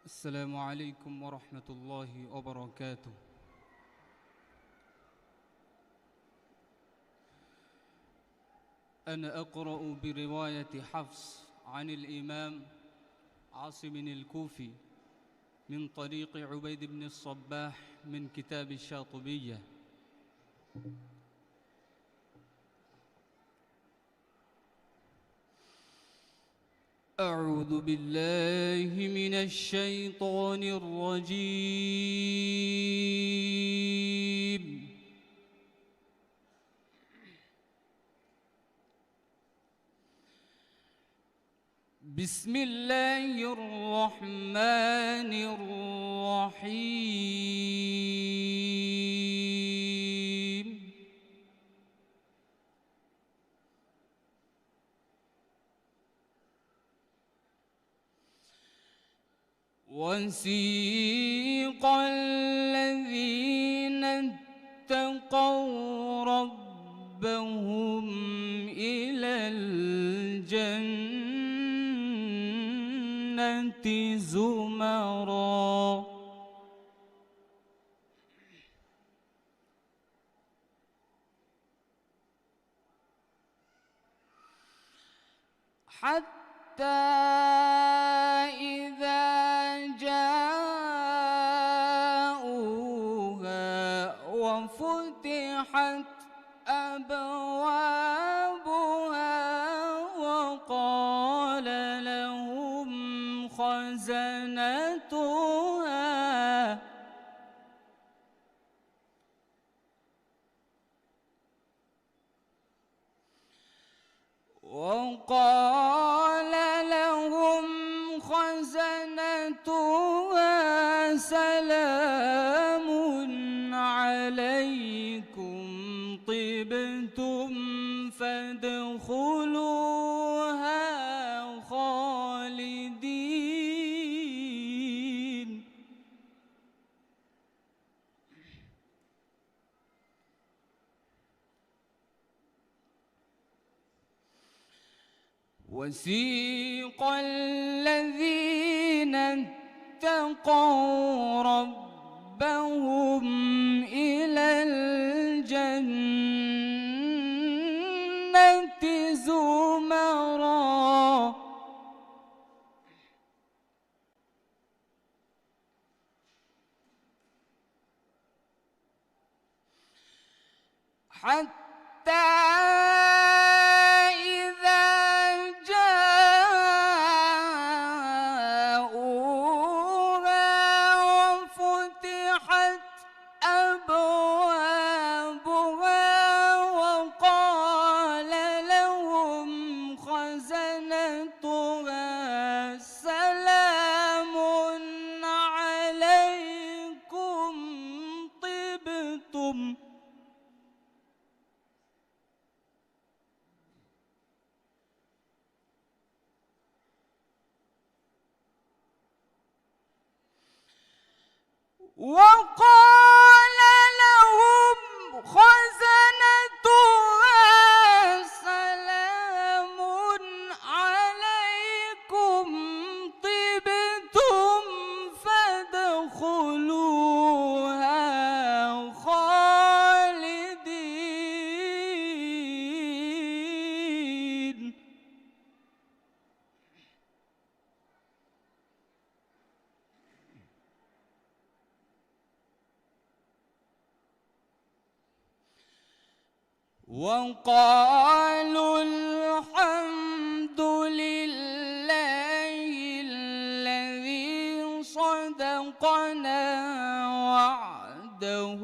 السلام عليكم ورحمة الله وبركاته. أنا أقرأ برواية حفص عن الإمام عاصم الكوفي من طريق عبيد بن الصباح من كتاب الشاطبية. أعوذ بالله من الشيطان الرجيم. بسم الله الرحمن الرحيم. وسيق الذين اتقوا ربهم إلى الجنة زمرا حتى إذا جاءوها وفتحت أبوابها وقال لهم خزنتها سلام عليكم طبتم فادخلوها خالدين. وسيق الذين اتقوا ربهم إلى الجنة زمرا حتى وقال لهم خزنتها سلام عليكم طبتم فادخلوها خالدين. وقالوا الحمد لله الذي صدقنا وعده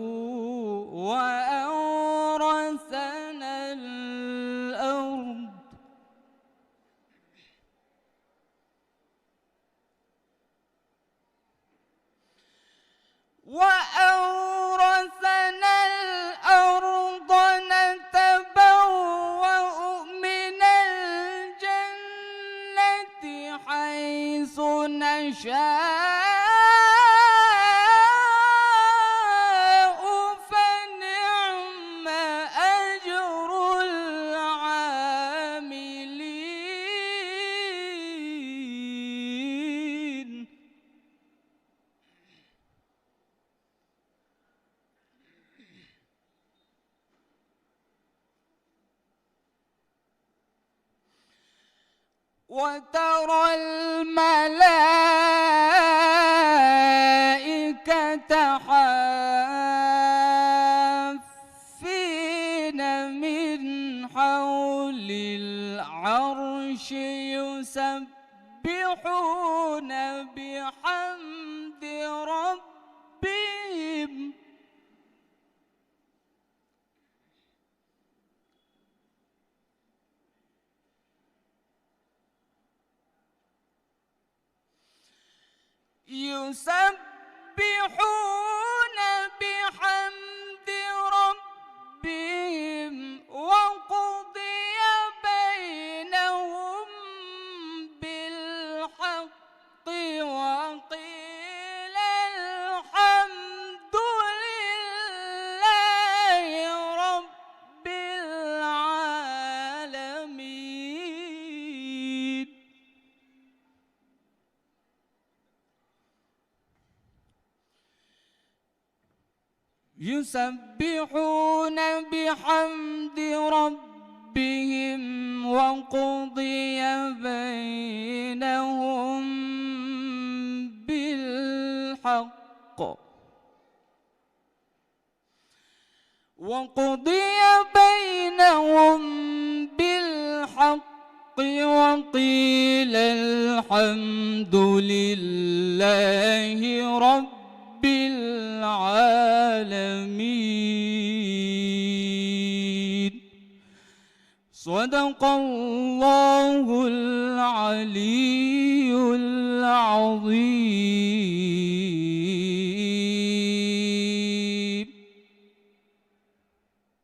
وأورثنا الأرض حيث نشاء فنعم أجر العاملين. وترى الملائكة حافين من حول العرش يسبحون بحمد ربهم وقضي بينهم بالحق وقيل الحمد لله رب العالمين. يسبحون بحمد ربهم وقضي بينهم بالحق وقيل الحمد لله رب العالمين. صدق الله العلي العظيم.